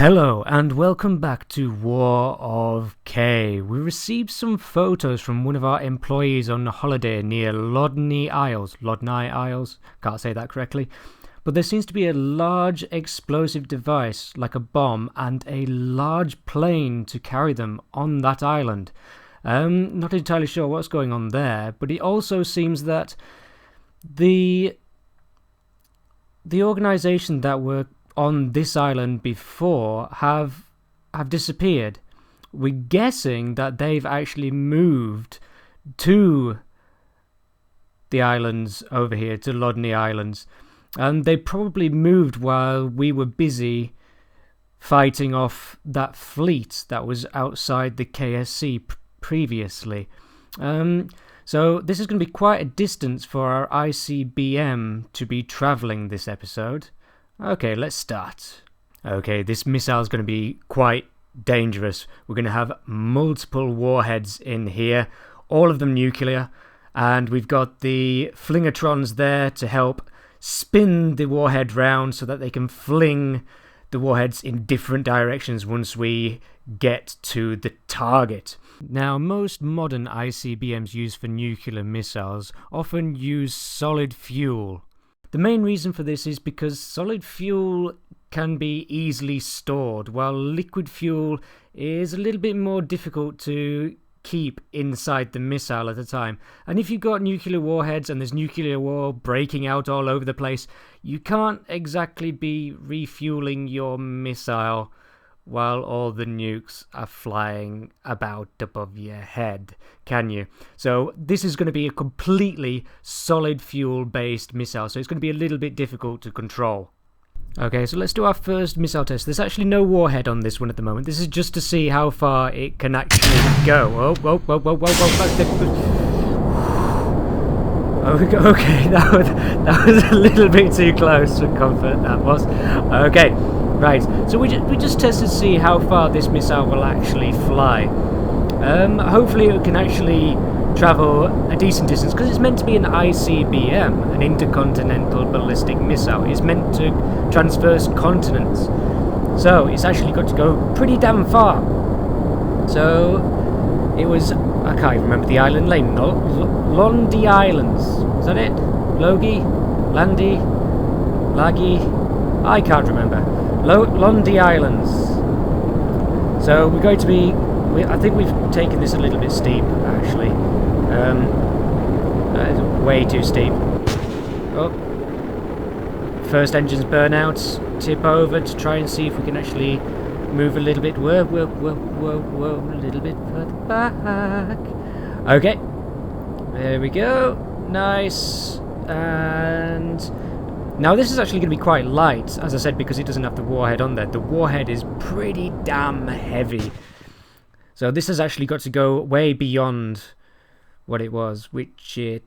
Hello and welcome back to War of K. We received some photos from one of our employees on holiday near Lodney Isles. Can't say that correctly. But there seems to be a large explosive device, like a bomb, and a large plane to carry them on that island. Not entirely sure what's going on there, but it also seems that the organisation that were on this island before have disappeared. We're guessing that they've actually moved to the islands over here, to Lodney Islands, and they probably moved while we were busy fighting off that fleet that was outside the KSC previously. So this is going to be quite a distance for our ICBM to be travelling this episode. Okay, let's start. Okay, this missile is going to be quite dangerous. We're going to have multiple warheads in here, all of them nuclear, and we've got the flingatrons there to help spin the warhead round so that they can fling the warheads in different directions once we get to the target. Now, most modern ICBMs used for nuclear missiles often use solid fuel. The main reason for this is because solid fuel can be easily stored, while liquid fuel is a little bit more difficult to keep inside the missile at a time. And if you've got nuclear warheads and there's nuclear war breaking out all over the place, you can't exactly be refueling your missile while all the nukes are flying about above your head, can you? So this is going to be a completely solid fuel based missile, so it's going to be a little bit difficult to control. Okay, so let's do our first missile test. There's actually no warhead on this one at the moment. This is just to see how far it can actually go. Okay, that was a little bit too close for comfort, that was. Okay. Right, so we just tested to see how far this missile will actually fly. Hopefully it can actually travel a decent distance, because it's meant to be an ICBM, an intercontinental ballistic missile. It's meant to traverse continents. So it's actually got to go pretty damn far. So it was, I can't even remember the island name, Londi Islands. Is that it? Logie? Landy? Laggy? I can't remember. Londi Islands. So we're going to be... I think we've taken this a little bit steep, actually. That is way too steep. Oh. First engine's burn out. Tip over to try and see if we can actually move a little bit. Whoa. A little bit further back. Okay. There we go. Nice. And... now this is actually going to be quite light, as I said, because it doesn't have the warhead on there. The warhead is pretty damn heavy. So this has actually got to go way beyond what it was, which it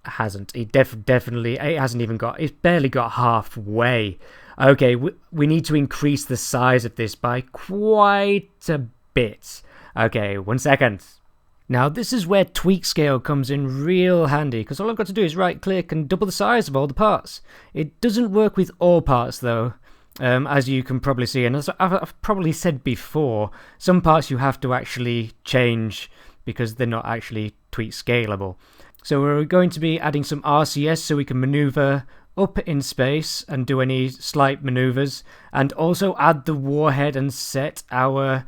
hasn't. It definitely, it hasn't even got, it's barely got halfway. Okay, we need to increase the size of this by quite a bit. Okay, 1 second. Now this is where tweak scale comes in real handy, because all I've got to do is right click and double the size of all the parts. It doesn't work with all parts though, as you can probably see, and as I've probably said before, some parts you have to actually change because they're not actually tweak scalable. So we're going to be adding some RCS so we can maneuver up in space and do any slight maneuvers, and also add the warhead and set our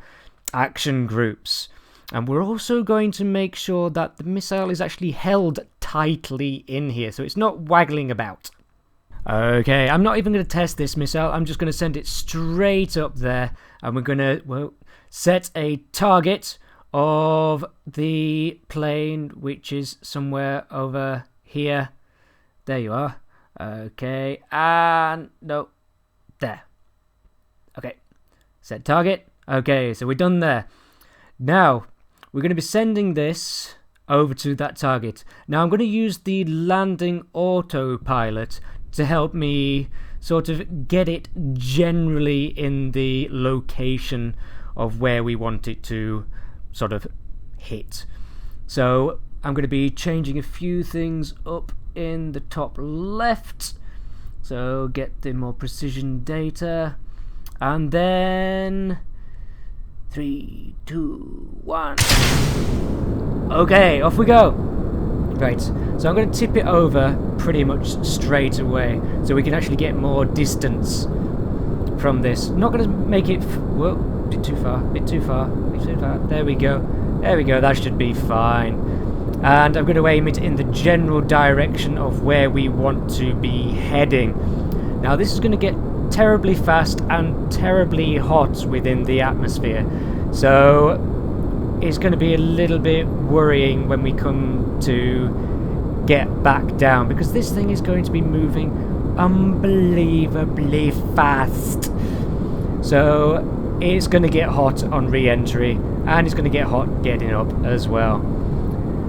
action groups. And we're also going to make sure that the missile is actually held tightly in here, so it's not waggling about. Okay, I'm not even going to test this missile. I'm just going to send it straight up there, and we're going to, set a target of the plane, which is somewhere over here. There you are. Okay, and no, there. Okay, set target. Okay, so we're done there. Now, we're going to be sending this over to that target. Now I'm going to use the landing autopilot to help me sort of get it generally in the location of where we want it to sort of hit. So I'm going to be changing a few things up in the top left. So get the more precision data. And then 3, 2, 1. Okay, off we go. Right, so I'm going to tip it over pretty much straight away so we can actually get more distance from this. Not going to make it... Whoa, bit too far, bit too far, bit too far. There we go. There we go, that should be fine. And I'm going to aim it in the general direction of where we want to be heading. Now this is going to get terribly fast and terribly hot within the atmosphere. So it's going to be a little bit worrying when we come to get back down, because this thing is going to be moving unbelievably fast. So it's going to get hot on re-entry, and it's going to get hot getting up as well.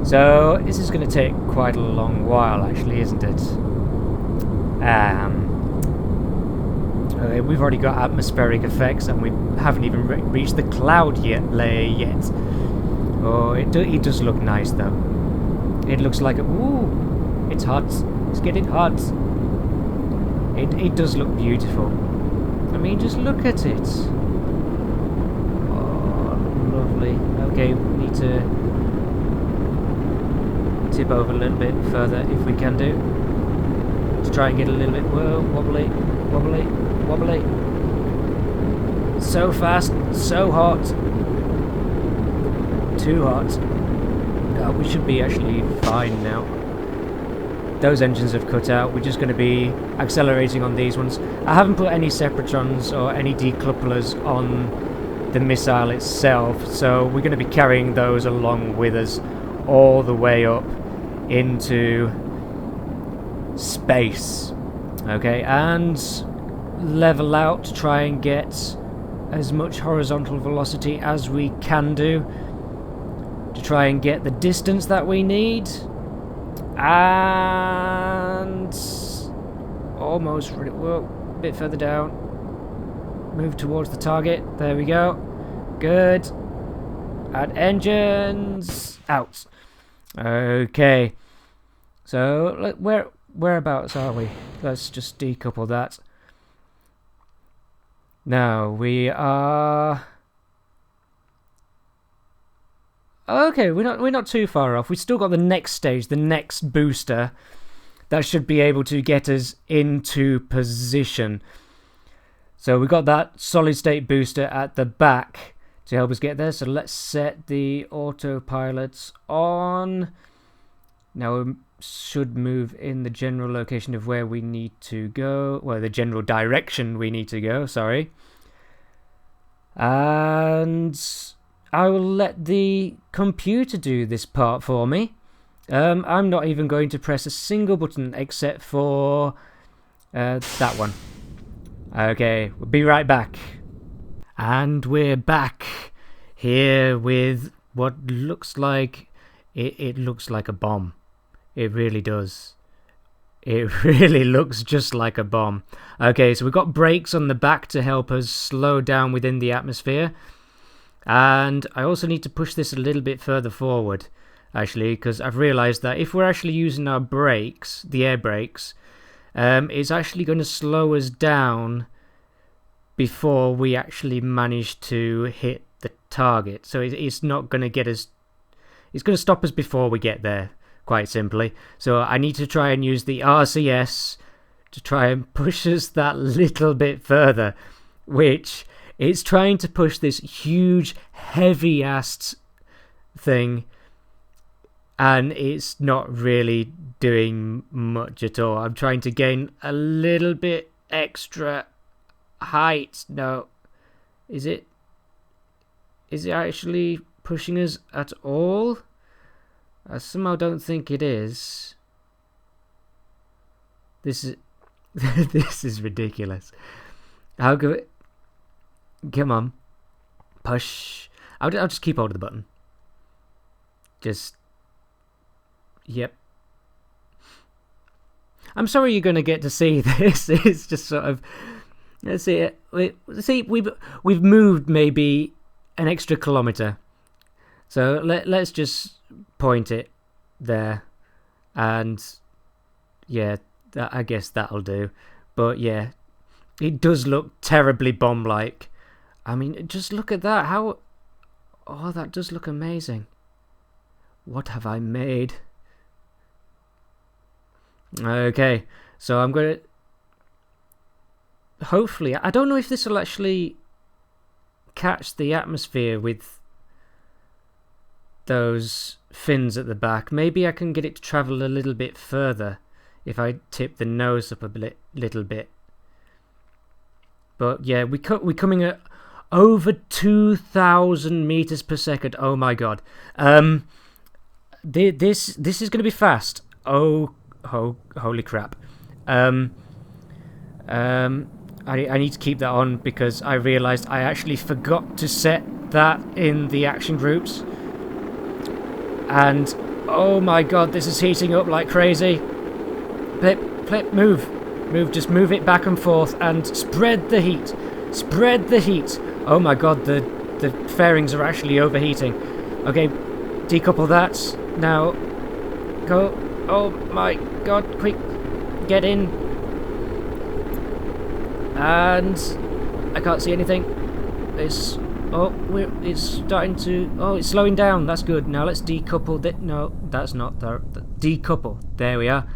So this is going to take quite a long while, actually, isn't it? We've already got atmospheric effects, and we haven't even reached the cloud layer yet. Oh, it does look nice, though. It looks like ooh, it's hot. It's getting hot. It does look beautiful. I mean, just look at it. Oh, lovely. Okay, we need to tip over a little bit further if we can do. Let's try and get a little bit wobbly, wobbly, wobbly. So fast, so hot. Too hot. Oh, we should be actually fine now. Those engines have cut out. We're just going to be accelerating on these ones. I haven't put any separatrons or any decouplers on the missile itself, so we're going to be carrying those along with us all the way up into space. Okay, and level out to try and get as much horizontal velocity as we can do to try and get the distance that we need. And almost ready. Whoa, a bit further down. Move towards the target. There we go. Good. And engines out. Okay. So whereabouts are we? Let's just decouple that. Now we are. Okay, we're not too far off. We've still got the next stage, the next booster that should be able to get us into position. So we've got that solid state booster at the back to help us get there. So let's set the autopilots on. Now we should move in the general location of where we need to go. Well, the general direction we need to go, sorry. And I will let the computer do this part for me. I'm not even going to press a single button except for that one. Okay, we'll be right back. And we're back here with what looks like... It looks like a bomb. It really does. It really looks just like a bomb. Okay, so we've got brakes on the back to help us slow down within the atmosphere. And I also need to push this a little bit further forward, actually, because I've realised that if we're actually using our brakes, the air brakes, it's actually going to slow us down before we actually manage to hit the target. So it's not going to get us... It's going to stop us before we get there, quite simply. So I need to try and use the RCS to try and push us that little bit further, which... It's trying to push this huge, heavy-assed thing, and it's not really doing much at all. I'm trying to gain a little bit extra height. No. Is it actually pushing us at all? I somehow don't think it is. This is... this is ridiculous. How could... Come on. Push. I'll just keep hold of the button. Just... Yep. I'm sorry you're going to get to see this. It's just sort of... Let's see it. See, we've moved maybe an extra kilometre. So let's just point it there. And... Yeah, I guess that'll do. But yeah... It does look terribly bomb-like. I mean, just look at that. How... Oh, that does look amazing. What have I made? Okay, so I'm going to... Hopefully, I don't know if this will actually catch the atmosphere with those fins at the back. Maybe I can get it to travel a little bit further if I tip the nose up a little bit. But yeah, we're coming at over 2,000 meters per second. Oh my god. This is going to be fast. Holy crap. I need to keep that on because I realised I actually forgot to set that in the action groups. And oh my god, this is heating up like crazy. Flip, move. Just move it back and forth and spread the heat. Spread the heat. Oh my god, the fairings are actually overheating. Okay, decouple that. Now, go. Oh my god, quick. Get in. And I can't see anything. It's starting to... Oh, it's slowing down. That's good. Now let's decouple. No, that's not... Decouple. There we are.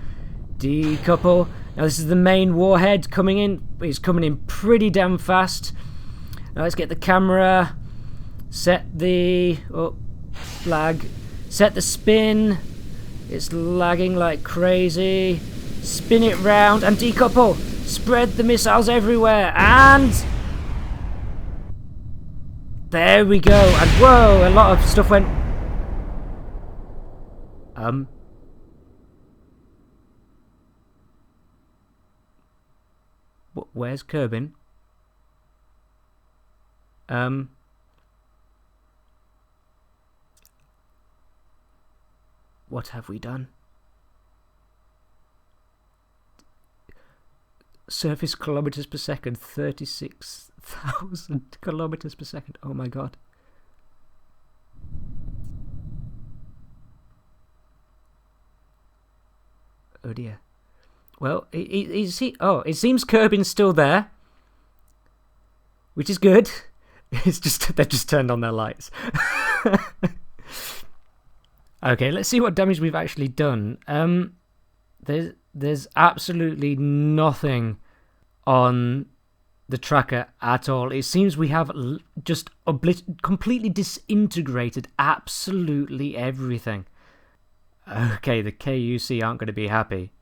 Decouple. Now this is the main warhead coming in. It's coming in pretty damn fast. Now let's get the camera. Set the... Oh, lag. Set the spin. It's lagging like crazy. Spin it round and decouple. Spread the missiles everywhere. And... There we go. And whoa, a lot of stuff went... Where's Kerbin? What have we done? Surface kilometers per second, 36,000 kilometers per second. Oh my god. Oh dear. Well, it seems Kerbin's still there, which is good. It's just they've just turned on their lights. Okay, let's see what damage we've actually done. There's absolutely nothing on the tracker at all. It seems we have just completely disintegrated absolutely everything. Okay, the KUC aren't going to be happy.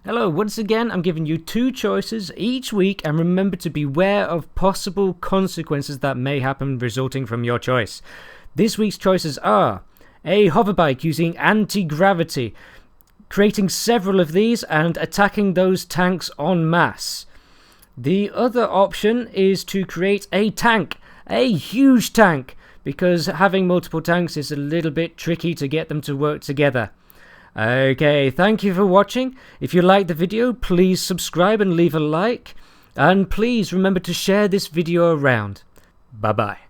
Hello, once again I'm giving you two choices each week, and remember to beware of possible consequences that may happen resulting from your choice. This week's choices are a hoverbike using anti-gravity, creating several of these and attacking those tanks en masse. The other option is to create a tank, a huge tank, because having multiple tanks is a little bit tricky to get them to work together. Okay, thank you for watching. If you liked the video, please subscribe and leave a like. And please remember to share this video around. Bye-bye.